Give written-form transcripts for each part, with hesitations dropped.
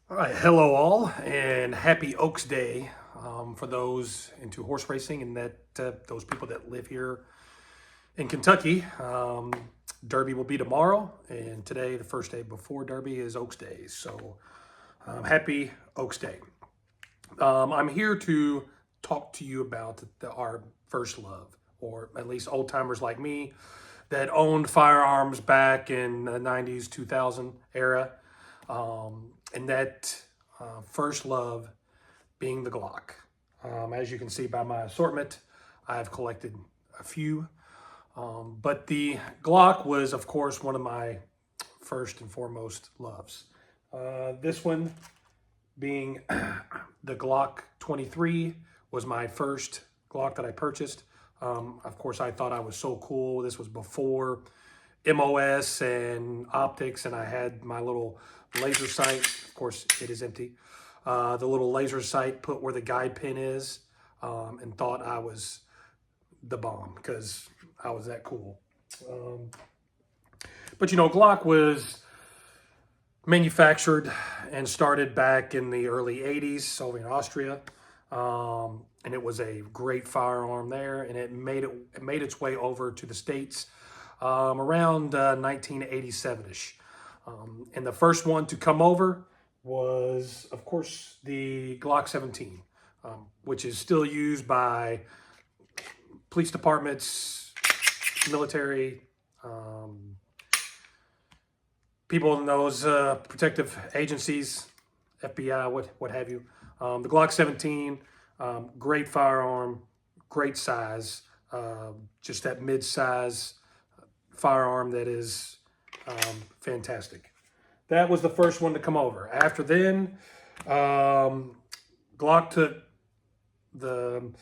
All right, hello all, and happy Oaks Day for those into horse racing and those people that live here in Kentucky. Derby will be tomorrow, and today, the first day before Derby, is Oaks Day. So happy Oaks Day. I'm here to talk to you about our first love, or at least old timers like me that owned firearms back in the 90s, 2000 era, and that first love being the Glock. As you can see by my assortment, I've collected a few, but the Glock was, of course, one of my first and foremost loves. This one being the Glock 23 was my first Glock that I purchased. Of course, I thought I was so cool. This was before MOS and optics, and I had my little laser sight. Of course, it is empty. The little laser sight put where the guide pin is, and thought I was the bomb because I was that cool. Um, but Glock was manufactured and started back in the early 80s, Soviet Austria. And it was a great firearm there, and it made its way over to the States around 1987-ish. And the first one to come over was, of course, the Glock 17, which is still used by police departments, military, people in those protective agencies, FBI, what have you. The Glock 17, great firearm, great size, just that mid-size firearm that is fantastic. That was the first one to come over. After then, Glock took the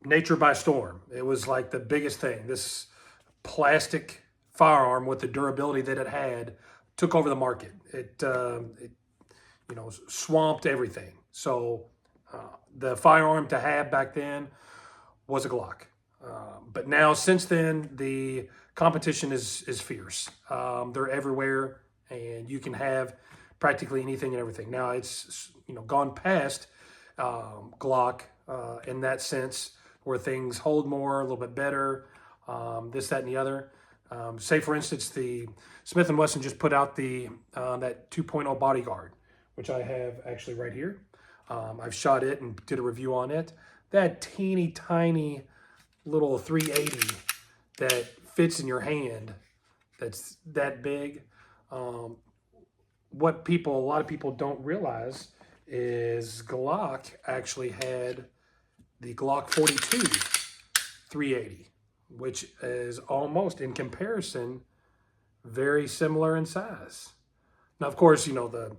nature by storm. It was like the biggest thing. This plastic firearm with the durability that it had took over the market. It swamped everything. So the firearm to have back then was a Glock. But now, since then, the competition is fierce. They're everywhere, and you can have practically anything and everything. Now it's gone past Glock in that sense, where things hold more, a little bit better, this, that, and the other. Say, for instance, the Smith & Wesson just put out the that 2.0 Bodyguard, which I have actually right here. I've shot it and did a review on it. That teeny tiny little 380 that fits in your hand, that's that big. What a lot of people don't realize is Glock actually had the Glock 42 380, which is almost, in comparison, very similar in size. Now, of course, the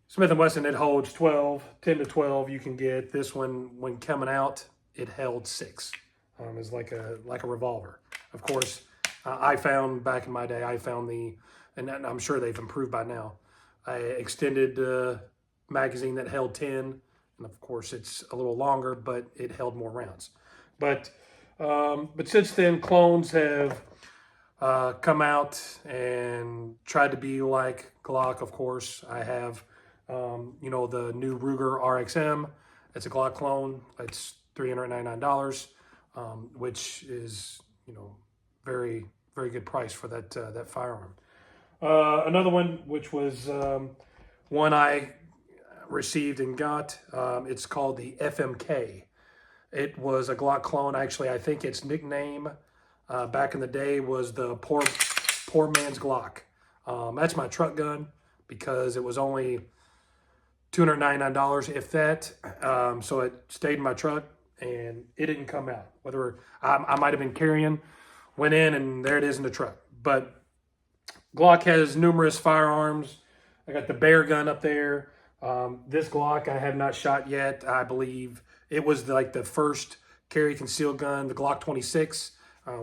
Smith & Wesson, it holds 12, 10 to 12 you can get. This one, when coming out, it held 6. It's like a revolver. Of course, I found, back in my day, and I'm sure they've improved by now, a extended magazine that held 10. And of course, it's a little longer, but it held more rounds. But since then, clones have come out and tried to be like Glock. Of course, I have the new Ruger RXM. It's a Glock clone. It's $399, which is very, very good price for that firearm. Another one, which was one I received and got. It's called the FMK. It was a Glock clone. Actually, I think its nickname back in the day was the poor man's Glock. That's my truck gun because it was only $299, if that. So it stayed in my truck and it didn't come out. Whether I might have been carrying, went in, and there it is in the truck. But Glock has numerous firearms. I got the bear gun up there. This Glock I have not shot yet. I believe it was like the first carry concealed gun, the Glock 26,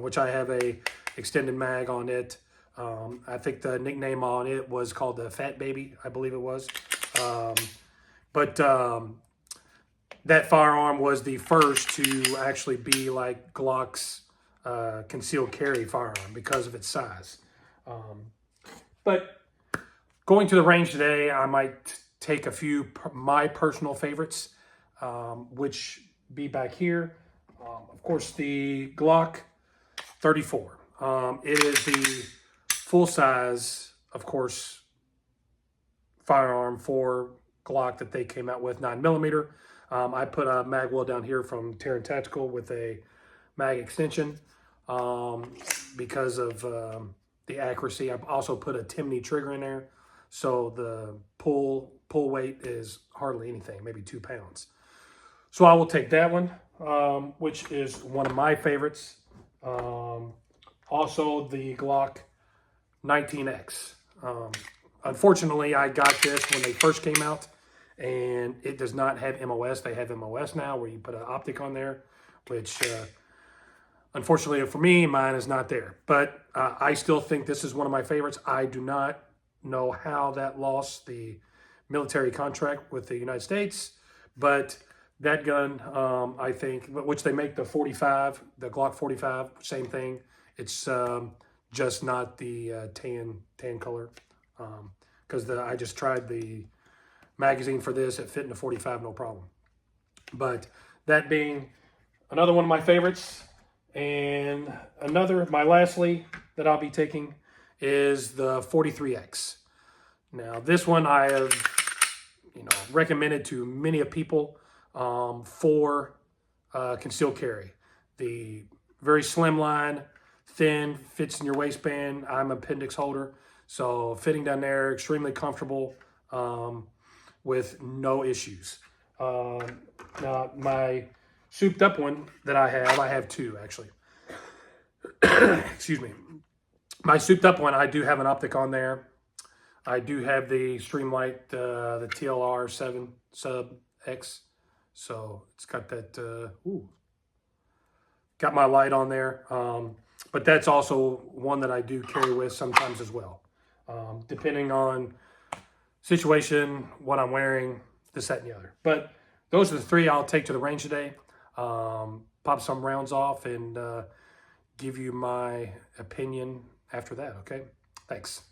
which I have a extended mag on it. I think the nickname on it was called the Fat Baby, I believe it was. But that firearm was the first to actually be like Glock's concealed carry firearm because of its size. But Going to the range today, I might take a few my personal favorites, which be back here. Of course, the Glock 34. It is the full size, of course, firearm for Glock that they came out with, 9mm. I put a mag well down here from Terran Tactical with a mag extension because of the accuracy. I've also put a Timney trigger in there, so the pull weight is hardly anything, maybe 2 pounds. So I will take that one, which is one of my favorites. Also the Glock 19X. Unfortunately, I got this when they first came out, and it does not have MOS. They have MOS now, where you put an optic on there, which unfortunately for me, mine is not there. But I still think this is one of my favorites. I do not know how that lost the military contract with the United States, but that gun, I think, which they make the 45, the Glock 45, same thing. It's just not the tan color, because I just tried the magazine for this. It fit in the 45, no problem. But that being another one of my favorites, and my lastly that I'll be taking is the 43X. Now this one I have, recommended to many of people for concealed carry. The very slim line, thin, fits in your waistband. I'm an appendix holder, so fitting down there, extremely comfortable with no issues. Now my souped up one that I have two actually. Excuse me. My souped up one, I do have an optic on there. I do have the Streamlight, the TLR 7 Sub X. So it's got that, got my light on there. But that's also one that I do carry with sometimes as well. Depending on situation, what I'm wearing, this, that, and the other. But those are the three I'll take to the range today. Pop some rounds off and give you my opinion after that, okay? Thanks.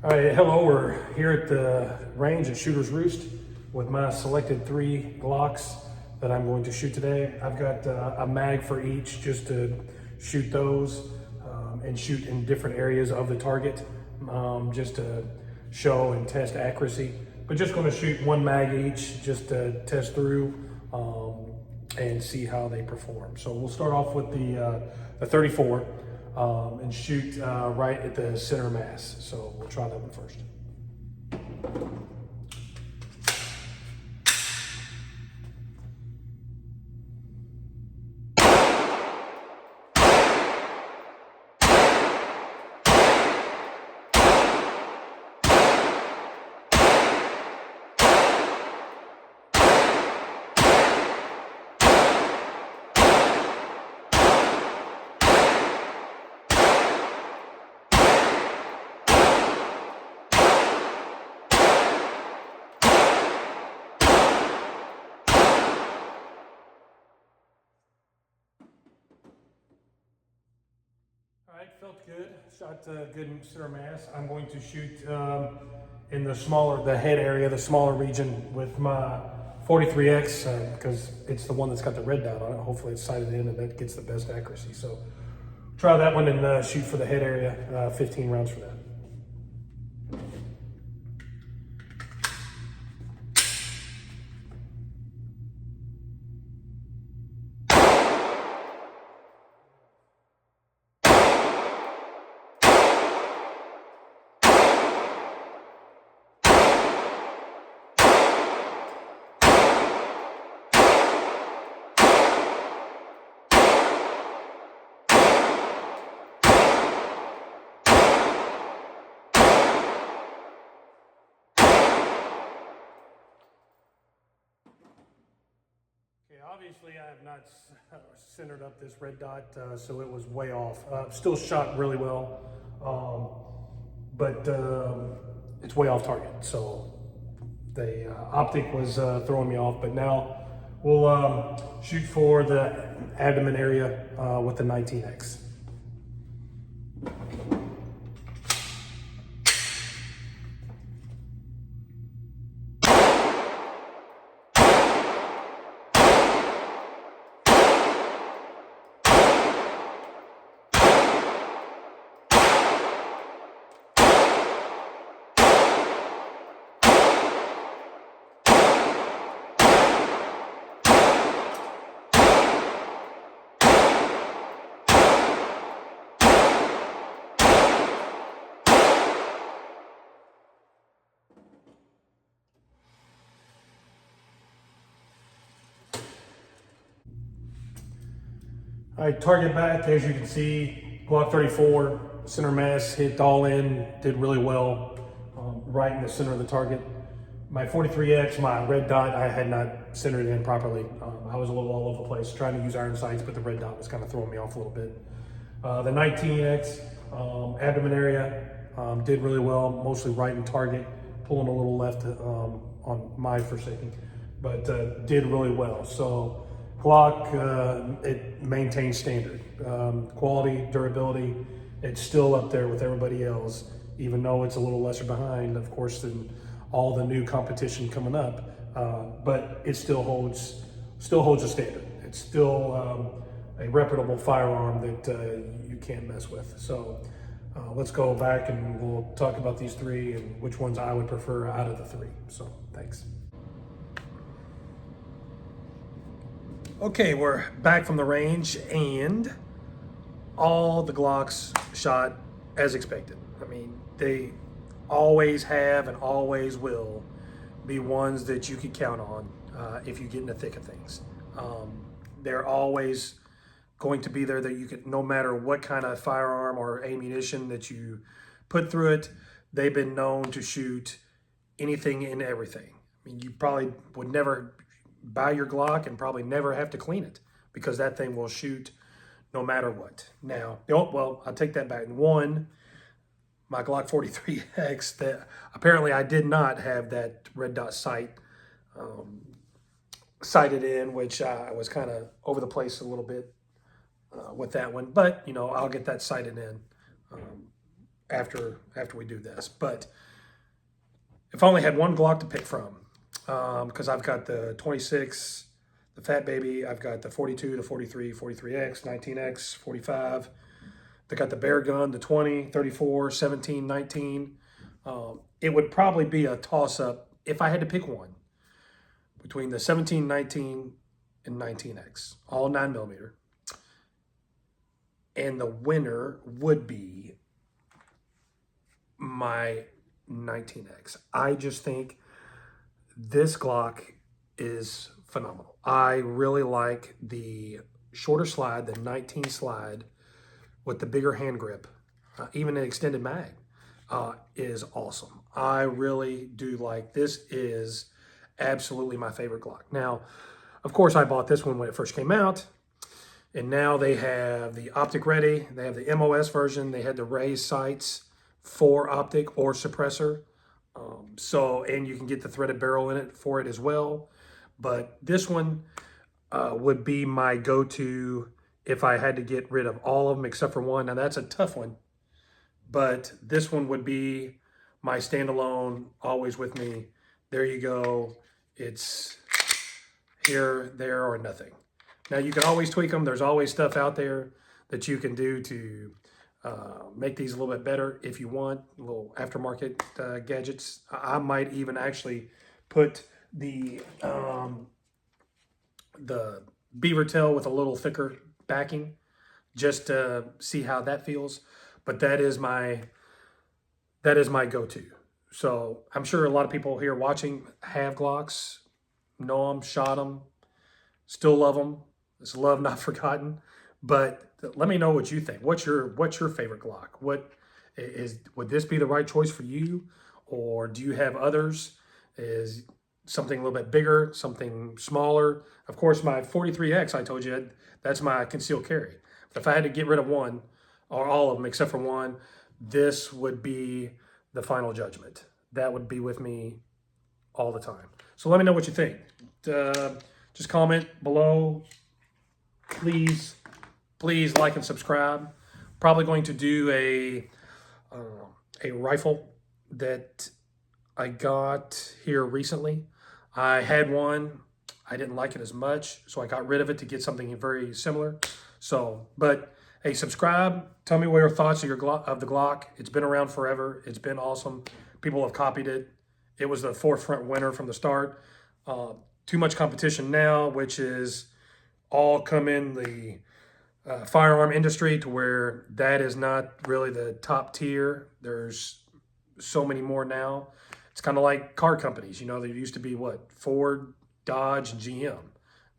All right, hello, we're here at the range at Shooter's Roost with my selected 3 Glocks that I'm going to shoot today. I've got a mag for each just to shoot those and shoot in different areas of the target just to show and test accuracy. But just gonna shoot 1 mag each just to test through and see how they perform. So we'll start off with the 34 and shoot right at the center mass. So we'll try that one first. All right, felt good. Shot good center mass. I'm going to shoot in the head area, the smaller region with my 43X because it's the one that's got the red dot on it. Hopefully it's sighted in and that gets the best accuracy. So try that one and shoot for the head area, 15 rounds for that. Obviously, I have not centered up this red dot, so it was way off. Still shot really well, but it's way off target. So the optic was throwing me off, but now we'll shoot for the abdomen area with the 19X. All right, target back, as you can see, Glock 34, center mass hit all in, did really well, right in the center of the target. My 43X, my red dot, I had not centered it in properly. I was a little all over the place trying to use iron sights, but the red dot was kind of throwing me off a little bit. The 19X, abdomen area, did really well, mostly right in target, pulling a little left on my forsaking, but did really well. So Glock, it maintains standard. Quality, durability, it's still up there with everybody else, even though it's a little lesser behind, of course, than all the new competition coming up. But it still holds a standard. It's still a reputable firearm that you can't mess with. So let's go back and we'll talk about these three and which ones I would prefer out of the three. So thanks. Okay, we're back from the range and all the Glocks shot as expected. I mean, they always have and always will be ones that you can count on if you get in the thick of things. They're always going to be there that you could, no matter what kind of firearm or ammunition that you put through it, they've been known to shoot anything and everything. I mean, you probably would never buy your Glock and probably never have to clean it because that thing will shoot no matter what. Now, oh, well, I'll take that back. One, my Glock 43X, that apparently I did not have that red dot sight sighted in, which I was kind of over the place a little bit with that one. But, you know, I'll get that sighted in after we do this. But if I only had one Glock to pick from, because I've got the 26, the Fat Baby, I've got the 42, the 43, 43X, 19X, 45. They got the bear gun, the 20, 34, 17, 19. It would probably be a toss-up if I had to pick one between the 17, 19, and 19X, all 9mm. And the winner would be my 19X. I just think this Glock is phenomenal. I really like the shorter slide, the 19 slide with the bigger hand grip, even an extended mag, is awesome. I really do like this. Is absolutely my favorite Glock. Now, of course, I bought this one when it first came out, and now they have the optic ready. They have the MOS version. They had the raised sights for optic or suppressor. And you can get the threaded barrel in it for it as well. But this one would be my go-to if I had to get rid of all of them except for one. Now that's a tough one, but this one would be my standalone, always with me. There you go. It's here, there, or nothing. Now you can always tweak them. There's always stuff out there that you can do to make these a little bit better if you want, little aftermarket gadgets. I might even actually put the beaver tail with a little thicker backing just to see how that feels. But that is my go-to. So I'm sure a lot of people here watching have Glocks, know them, shot them, still love them. It's love not forgotten. But let me know what you think. What's your favorite Glock? Would this be the right choice for you? Or do you have others? Is something a little bit bigger, something smaller? Of course, my 43X, I told you, that's my concealed carry. If I had to get rid of one, or all of them except for one, this would be the final judgment. That would be with me all the time. So let me know what you think. Just comment below. Please like and subscribe. Probably going to do a rifle that I got here recently. I had one. I didn't like it as much, so I got rid of it to get something very similar. So, but hey, subscribe. Tell me what your thoughts of the Glock. It's been around forever. It's been awesome. People have copied it. It was the forefront winner from the start. Too much competition now, which is all come in the firearm industry to where that is not really the top tier. There's so many more now. It's kind of like car companies. You know, there used to be what? Ford, Dodge, and GM.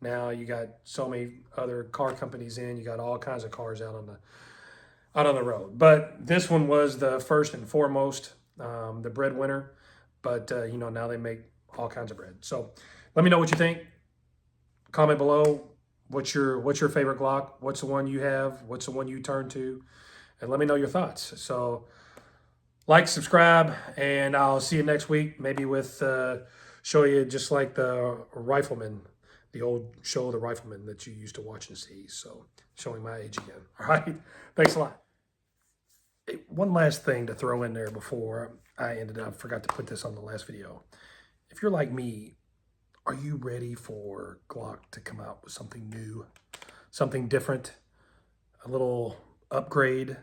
Now you got so many other car companies in. You got all kinds of cars out on the road. But this one was the first and foremost, the breadwinner. But you know, now they make all kinds of bread. So let me know what you think. Comment below. What's your favorite Glock? What's the one you have? What's the one you turn to? And let me know your thoughts. So like, subscribe, and I'll see you next week. Maybe with show you just like the Rifleman, the old show of the Rifleman that you used to watch and see. So showing my age again. All right. Thanks a lot. Hey, one last thing to throw in there before I forgot to put this on the last video. If you're like me, are you ready for Glock to come out with something new, something different, a little upgrade,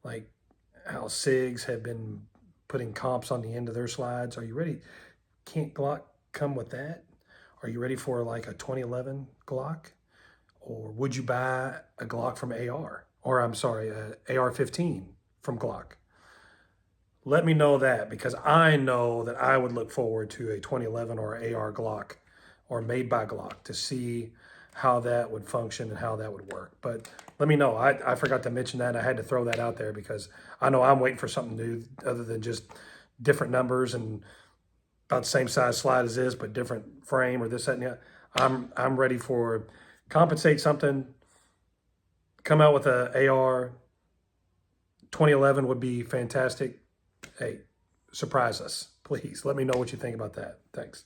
like how SIGs have been putting comps on the end of their slides? Are you ready? Can't Glock come with that? Are you ready for like a 2011 Glock? Or would you buy a Glock from AR? Or I'm sorry, a AR-15 from Glock? Let me know that, because I know that I would look forward to a 2011 or AR Glock or made by Glock to see how that would function and how that would work. But let me know. I forgot to mention that. I had to throw that out there because I know I'm waiting for something new other than just different numbers and about the same size slide as this, but different frame or this, that, and that. I'm ready for compensate something, come out with a AR. 2011 would be fantastic. Hey, surprise us, please. Let me know what you think about that. Thanks.